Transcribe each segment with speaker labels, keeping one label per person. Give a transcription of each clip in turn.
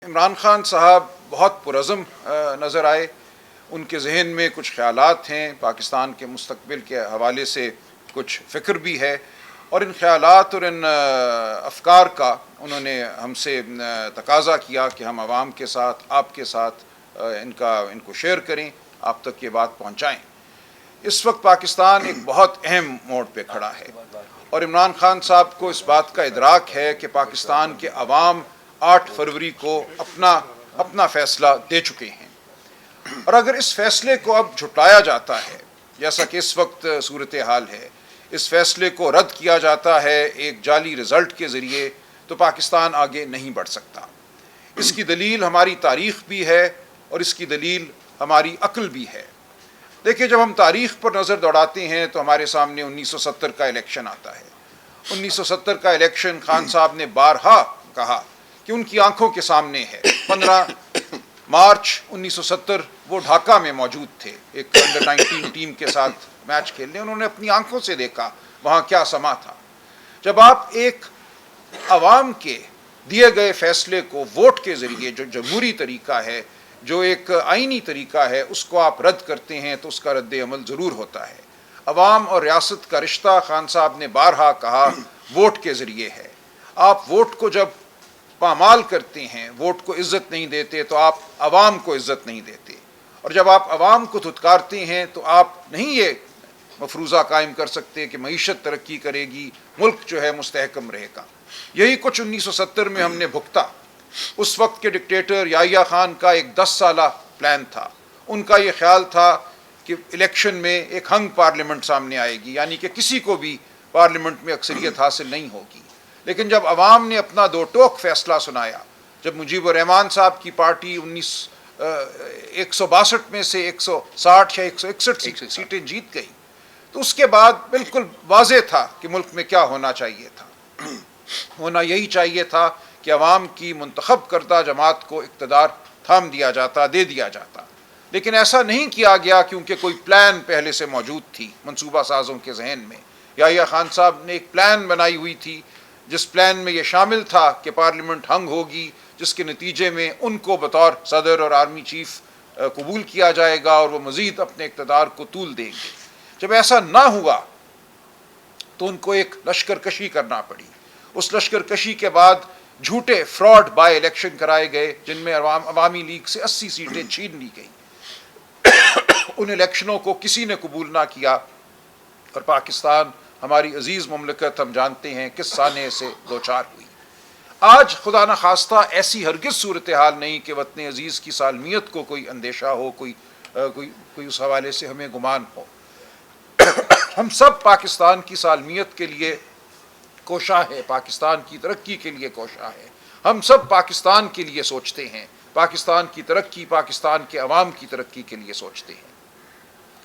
Speaker 1: عمران خان صاحب بہت پرعزم نظر آئے. ان کے ذہن میں کچھ خیالات ہیں، پاکستان کے مستقبل کے حوالے سے کچھ فکر بھی ہے، اور ان خیالات اور ان افکار کا انہوں نے ہم سے تقاضا کیا کہ ہم عوام کے ساتھ، آپ کے ساتھ ان کو شیئر کریں، آپ تک یہ بات پہنچائیں. اس وقت پاکستان ایک بہت اہم موڑ پہ کھڑا ہے، اور عمران خان صاحب کو اس بات کا ادراک ہے کہ پاکستان کے عوام 8 فروری کو اپنا فیصلہ دے چکے ہیں، اور اگر اس فیصلے کو اب جھٹلایا جاتا ہے، جیسا کہ اس وقت صورتحال ہے، اس فیصلے کو رد کیا جاتا ہے ایک جعلی رزلٹ کے ذریعے، تو پاکستان آگے نہیں بڑھ سکتا. اس کی دلیل ہماری تاریخ بھی ہے، اور اس کی دلیل ہماری عقل بھی ہے. دیکھیے، جب ہم تاریخ پر نظر دوڑاتے ہیں تو ہمارے سامنے 1970 کا الیکشن آتا ہے. 1970 کا الیکشن خان صاحب نے بارہا کہا کہ ان کی آنکھوں کے سامنے ہے. 15 مارچ 1970 وہ ڈھاکہ میں موجود تھے، ایک انڈر 19 ٹیم کے ساتھ میچ کھیلنے. انہوں نے اپنی آنکھوں سے دیکھا وہاں کیا سما تھا. جب آپ ایک عوام کے دیے گئے فیصلے کو ووٹ کے ذریعے، جو جمہوری طریقہ ہے، جو ایک آئینی طریقہ ہے، اس کو آپ رد کرتے ہیں تو اس کا رد عمل ضرور ہوتا ہے. عوام اور ریاست کا رشتہ خان صاحب نے بارہا کہا ووٹ کے ذریعے ہے. آپ ووٹ کو جب پامال کرتے ہیں، ووٹ کو عزت نہیں دیتے، تو آپ عوام کو عزت نہیں دیتے. اور جب آپ عوام کو دھتکارتے ہیں تو آپ نہیں یہ مفروضہ قائم کر سکتے کہ معیشت ترقی کرے گی، ملک جو ہے مستحکم رہے گا. یہی کچھ 1970 میں ہم نے بھگتا. اس وقت کے ڈکٹیٹر یحییٰ خان کا ایک 10 سالہ پلان تھا. ان کا یہ خیال تھا کہ الیکشن میں ایک ہنگ پارلیمنٹ سامنے آئے گی، یعنی کہ کسی کو بھی پارلیمنٹ میں اکثریت حاصل نہیں ہوگی. لیکن جب عوام نے اپنا دو ٹوک فیصلہ سنایا، جب مجیب الرحمان صاحب کی پارٹی 162 میں سے 160 یا 161 سیٹیں جیت گئی، تو اس کے بعد بالکل واضح تھا کہ ملک میں کیا ہونا چاہیے تھا. ہونا یہی چاہیے تھا کہ عوام کی منتخب کردہ جماعت کو اقتدار تھام دیا جاتا، دے دیا جاتا. لیکن ایسا نہیں کیا گیا، کیونکہ کوئی پلان پہلے سے موجود تھی منصوبہ سازوں کے ذہن میں. یحییٰ خان صاحب نے ایک پلان بنائی ہوئی تھی، جس پلان میں یہ شامل تھا کہ پارلیمنٹ ہنگ ہوگی، جس کے نتیجے میں ان کو بطور صدر اور آرمی چیف قبول کیا جائے گا، اور وہ مزید اپنے اقتدار کو طول دیں گے. جب ایسا نہ ہوا تو ان کو ایک لشکر کشی کرنا پڑی. اس لشکر کشی کے بعد جھوٹے فراڈ بائی الیکشن کرائے گئے، جن میں عوامی لیگ سے 80 سیٹیں چھین لی گئیں. ان الیکشنوں کو کسی نے قبول نہ کیا، اور پاکستان ہماری عزیز مملکت، ہم جانتے ہیں کس سانے سے دوچار ہوئی. آج خدا نہ خواستہ ایسی ہرگز صورتحال نہیں کہ وطن عزیز کی سالمیت کو کوئی اندیشہ ہو، کوئی اس حوالے سے ہمیں گمان ہو. ہم سب پاکستان کی سالمیت کے لیے کوشاں ہے، پاکستان کی ترقی کے لیے کوشاں ہے. ہم سب پاکستان کے لیے سوچتے ہیں، پاکستان کی ترقی، پاکستان کے عوام کی ترقی کے لیے سوچتے ہیں.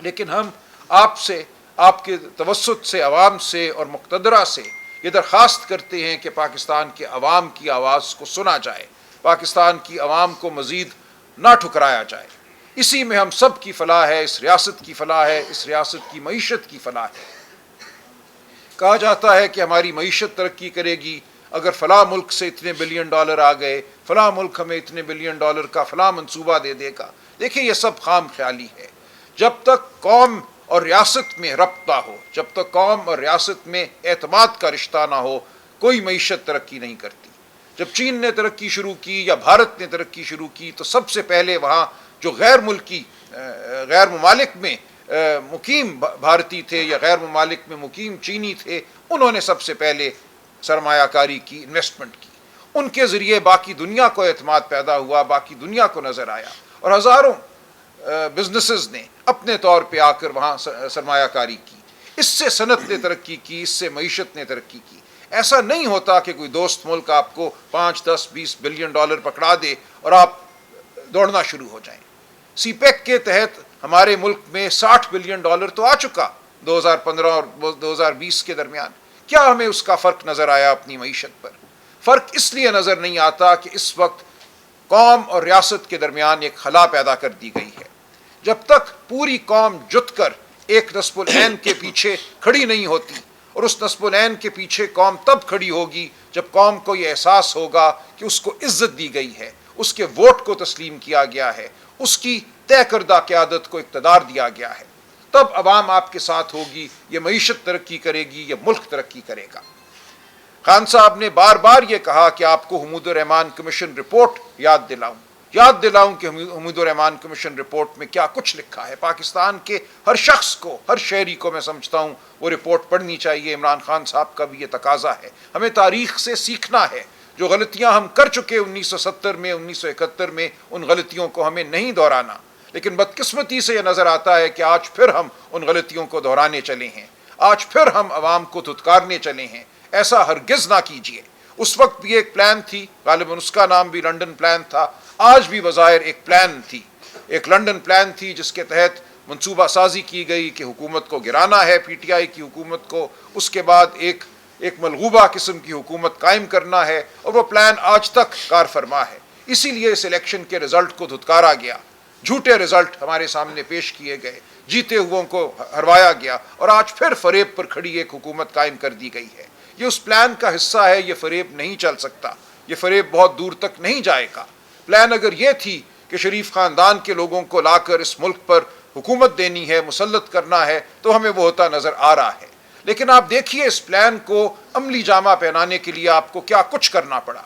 Speaker 1: لیکن ہم آپ سے، آپ کے توسط سے، عوام سے اور مقتدرہ سے یہ درخواست کرتے ہیں کہ پاکستان کے عوام کی آواز کو سنا جائے، پاکستان کی عوام کو مزید نہ ٹھکرایا جائے. اسی میں ہم سب کی فلاح ہے، اس ریاست کی فلاح ہے، اس ریاست کی معیشت کی فلاح ہے. کہا جاتا ہے کہ ہماری معیشت ترقی کرے گی اگر فلاں ملک سے اتنے بلین ڈالر آ گئے، فلاں ملک ہمیں اتنے بلین ڈالر کا فلاں منصوبہ دے دے گا. دیکھیں، یہ سب خام خیالی ہے. جب تک قوم اور ریاست میں ربط نہ ہو، جب تک قوم اور ریاست میں اعتماد کا رشتہ نہ ہو، کوئی معیشت ترقی نہیں کرتی. جب چین نے ترقی شروع کی یا بھارت نے ترقی شروع کی، تو سب سے پہلے وہاں جو غیر ممالک میں مقیم بھارتی تھے یا غیر ممالک میں مقیم چینی تھے، انہوں نے سب سے پہلے سرمایہ کاری کی، انویسٹمنٹ کی. ان کے ذریعے باقی دنیا کو اعتماد پیدا ہوا، باقی دنیا کو نظر آیا، اور ہزاروں بزنسز نے اپنے طور پہ آ کر وہاں سرمایہ کاری کی. اس سے صنعت نے ترقی کی، اس سے معیشت نے ترقی کی. ایسا نہیں ہوتا کہ کوئی دوست ملک آپ کو 5، 10، 20 بلین ڈالر پکڑا دے اور آپ دوڑنا شروع ہو جائیں. سی پیک کے تحت ہمارے ملک میں 60 بلین ڈالر تو آ چکا 2015 اور 2020 کے درمیان. کیا ہمیں اس کا فرق نظر آیا اپنی معیشت پر؟ فرق اس لیے نظر نہیں آتا کہ اس وقت قوم اور ریاست کے درمیان ایک خلا پیدا کر دی گئی ہے. جب تک پوری قوم جت کر ایک نصب العین کے پیچھے کھڑی نہیں ہوتی، اور اس نصب العین کے پیچھے قوم تب کھڑی ہوگی جب قوم کو یہ احساس ہوگا کہ اس کو عزت دی گئی ہے، اس کے ووٹ کو تسلیم کیا گیا ہے، اس کی طے کردہ قیادت کو اقتدار دیا گیا ہے، تب عوام آپ کے ساتھ ہوگی، یہ معیشت ترقی کرے گی، یہ ملک ترقی کرے گا۔ خان صاحب نے بار بار یہ کہا کہ آپ کو حمود الرحمان کمیشن رپورٹ یاد دلاؤں کہ حمود الرحمان کمیشن رپورٹ میں کیا کچھ لکھا ہے۔ پاکستان کے ہر شخص کو، ہر شہری کو میں سمجھتا ہوں وہ رپورٹ پڑھنی چاہیے۔ عمران خان صاحب کا بھی یہ تقاضا ہے۔ ہمیں تاریخ سے سیکھنا ہے، جو غلطیاں ہم کر چکے 1970 میں، 1971 میں، ان غلطیوں کو ہمیں نہیں دہرانا۔ لیکن بدقسمتی سے یہ نظر آتا ہے کہ آج پھر ہم ان غلطیوں کو دہرانے چلے ہیں، آج پھر ہم عوام کو دھتکارنے چلے ہیں۔ ایسا ہرگز نہ کیجیے۔ اس وقت بھی ایک پلان تھی، غالباً اس کا نام بھی لنڈن پلان تھا، آج بھی بظاہر ایک پلان تھی، ایک لنڈن پلان تھی، جس کے تحت منصوبہ سازی کی گئی کہ حکومت کو گرانا ہے، پی ٹی آئی کی حکومت کو، اس کے بعد ایک ملغوبہ قسم کی حکومت قائم کرنا ہے، اور وہ پلان آج تک کار فرما ہے۔ اسی لیے اس الیکشن کے رزلٹ کو دھتکارا گیا، جھوٹے رزلٹ ہمارے سامنے پیش کیے گئے، جیتے ہوئوں کو ہروایا گیا، اور آج پھر فریب پر کھڑی ایک حکومت قائم کر دی گئی ہے۔ یہ اس پلان کا حصہ ہے، یہ فریب نہیں چل سکتا، یہ فریب بہت دور تک نہیں جائے گا۔ پلان اگر یہ تھی کہ شریف خاندان کے لوگوں کو لا کر اس ملک پر حکومت دینی ہے، مسلط کرنا ہے، تو ہمیں وہ ہوتا نظر آ رہا ہے۔ لیکن آپ دیکھیے اس پلان کو عملی جامہ پہنانے کے لیے آپ کو کیا کچھ کرنا پڑا۔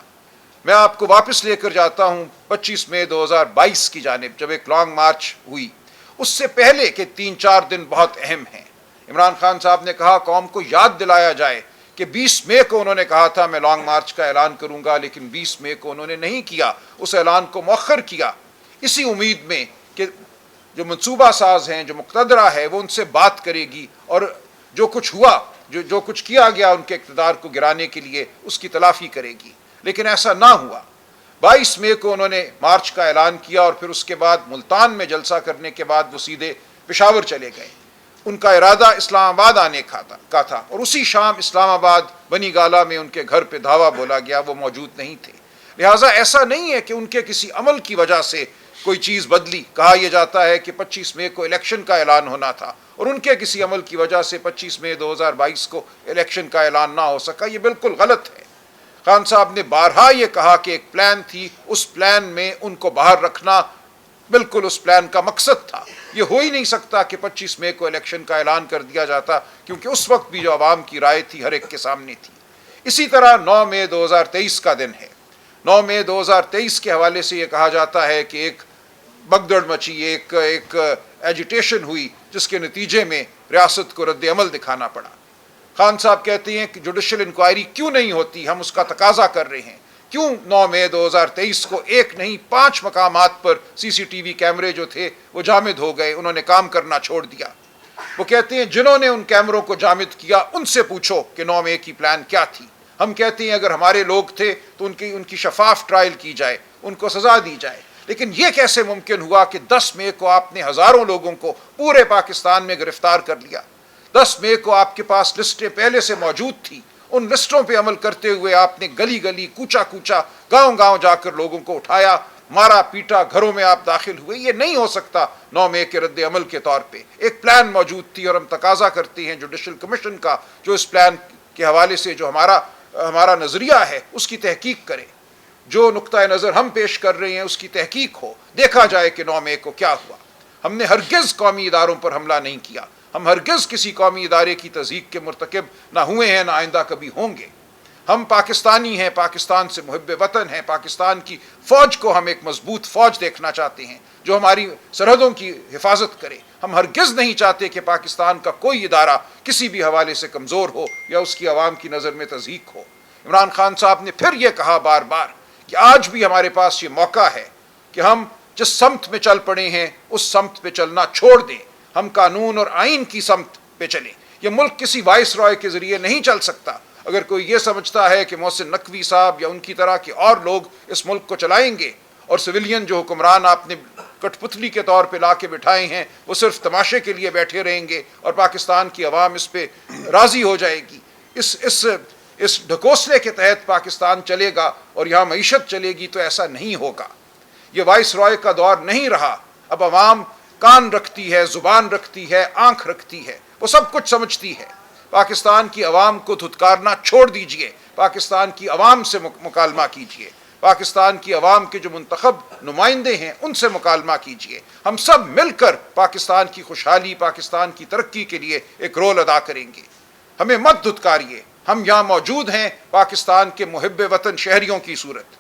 Speaker 1: میں آپ کو واپس لے کر جاتا ہوں 25 مئی 2022 کی جانب، جب ایک لانگ مارچ ہوئی۔ اس سے پہلے کے 3-4 دن بہت اہم ہیں۔ عمران خان صاحب نے کہا قوم کو یاد دلایا جائے کہ 20 مئی کو انہوں نے کہا تھا میں لانگ مارچ کا اعلان کروں گا، لیکن 20 مئی کو انہوں نے نہیں کیا، اس اعلان کو مؤخر کیا، اسی امید میں کہ جو منصوبہ ساز ہیں، جو مقتدرہ ہے، وہ ان سے بات کرے گی، اور جو کچھ ہوا، جو کچھ کیا گیا ان کے اقتدار کو گرانے کے لیے، اس کی تلافی کرے گی۔ لیکن ایسا نہ ہوا۔ 22 مئی کو انہوں نے مارچ کا اعلان کیا، اور پھر اس کے بعد ملتان میں جلسہ کرنے کے بعد وہ سیدھے پشاور چلے گئے۔ ان کا ارادہ اسلام آباد آنے کا تھا، اور اسی شام اسلام آباد بنی گالہ میں ان کے گھر پہ دھاوا بولا گیا، وہ موجود نہیں تھے۔ لہٰذا ایسا نہیں ہے کہ ان کے کسی عمل کی وجہ سے کوئی چیز بدلی۔ کہا یہ جاتا ہے کہ 25 مئی کو الیکشن کا اعلان ہونا تھا، اور ان کے کسی عمل کی وجہ سے 25 مئی 2022 کو الیکشن کا اعلان نہ ہو سکا۔ یہ بالکل غلط ہے۔ خان صاحب نے بارہا یہ کہا کہ ایک پلان تھی، اس پلان میں ان کو باہر رکھنا بالکل اس پلان کا مقصد تھا۔ یہ ہو ہی نہیں سکتا کہ 25 مئی کو الیکشن کا اعلان کر دیا جاتا، کیونکہ اس وقت بھی جو عوام کی رائے تھی ہر ایک کے سامنے تھی۔ اسی طرح 9 مئی 2023 کا دن ہے۔ 9 مئی 2023 کے حوالے سے یہ کہا جاتا ہے کہ ایک بگدڑ مچی، ایک ایجیٹیشن ہوئی، جس کے نتیجے میں ریاست کو رد عمل دکھانا پڑا۔ خان صاحب کہتے ہیں کہ جوڈیشل انکوائری کیوں نہیں ہوتی، ہم اس کا تقاضا کر رہے ہیں۔ کیوں 9 مئی 2023 کو ایک نہیں 5 مقامات پر سی سی ٹی وی کیمرے جو تھے وہ جامد ہو گئے، انہوں نے کام کرنا چھوڑ دیا۔ وہ کہتے ہیں جنہوں نے ان کیمروں کو جامد کیا ان سے پوچھو کہ 9 مئی کی پلان کیا تھی۔ ہم کہتے ہیں اگر ہمارے لوگ تھے تو ان کی شفاف ٹرائل کی جائے، ان کو سزا دی جائے۔ لیکن یہ کیسے ممکن ہوا کہ 10 مئی کو آپ نے ہزاروں لوگوں کو پورے پاکستان میں گرفتار کر لیا؟ 10 مئی کو آپ کے پاس لسٹیں پہلے سے موجود تھی، ان لسٹوں پہ عمل کرتے ہوئے آپ نے گلی گلی، کوچا کوچا، گاؤں گاؤں جا کر لوگوں کو اٹھایا، مارا پیٹا، گھروں میں آپ داخل ہوئے۔ یہ نہیں ہو سکتا 9 مئی کے رد عمل کے طور پہ۔ ایک پلان موجود تھی، اور ہم تقاضا کرتے ہیں جوڈیشل کمیشن کا، جو اس پلان کے حوالے سے جو ہمارا نظریہ ہے اس کی تحقیق کرے، جو نقطۂ نظر ہم پیش کر رہے ہیں اس کی تحقیق ہو، دیکھا جائے کہ 9 مئی کو کیا ہوا۔ ہم نے ہرگز قومی اداروں پر حملہ نہیں کیا، ہم ہرگز کسی قومی ادارے کی تضحیک کے مرتکب نہ ہوئے ہیں، نہ آئندہ کبھی ہوں گے۔ ہم پاکستانی ہیں، پاکستان سے محب وطن ہیں، پاکستان کی فوج کو ہم ایک مضبوط فوج دیکھنا چاہتے ہیں جو ہماری سرحدوں کی حفاظت کرے۔ ہم ہرگز نہیں چاہتے کہ پاکستان کا کوئی ادارہ کسی بھی حوالے سے کمزور ہو یا اس کی عوام کی نظر میں تضحیک ہو۔ عمران خان صاحب نے پھر یہ کہا بار بار کہ آج بھی ہمارے پاس یہ موقع ہے کہ ہم جس سمت میں چل پڑے ہیں اس سمت پہ چلنا چھوڑ دیں، ہم قانون اور آئین کی سمت پہ چلیں۔ یہ ملک کسی وائس رائے کے ذریعے نہیں چل سکتا۔ اگر کوئی یہ سمجھتا ہے کہ محسن نقوی صاحب یا ان کی طرح کے اور لوگ اس ملک کو چلائیں گے، اور سویلین جو حکمران آپ نے کٹ پتلی کے طور پہ لا کے بٹھائے ہیں وہ صرف تماشے کے لیے بیٹھے رہیں گے اور پاکستان کی عوام اس پہ راضی ہو جائے گی، اس ڈھکوسلے کے تحت پاکستان چلے گا اور یہاں معیشت چلے گی، تو ایسا نہیں ہوگا۔ یہ وائس رائے کا دور نہیں رہا۔ اب عوام کان رکھتی ہے، زبان رکھتی ہے، آنکھ رکھتی ہے، وہ سب کچھ سمجھتی ہے۔ پاکستان کی عوام کو دھتکارنا چھوڑ دیجئے، پاکستان کی عوام سے مکالمہ کیجئے۔ پاکستان کی عوام کے جو منتخب نمائندے ہیں ان سے مکالمہ کیجئے. ہم سب مل کر پاکستان کی خوشحالی، پاکستان کی ترقی کے لیے ایک رول ادا کریں گے. ہمیں مت دھتکاریے، ہم یہاں موجود ہیں پاکستان کے محب وطن شہریوں کی صورت.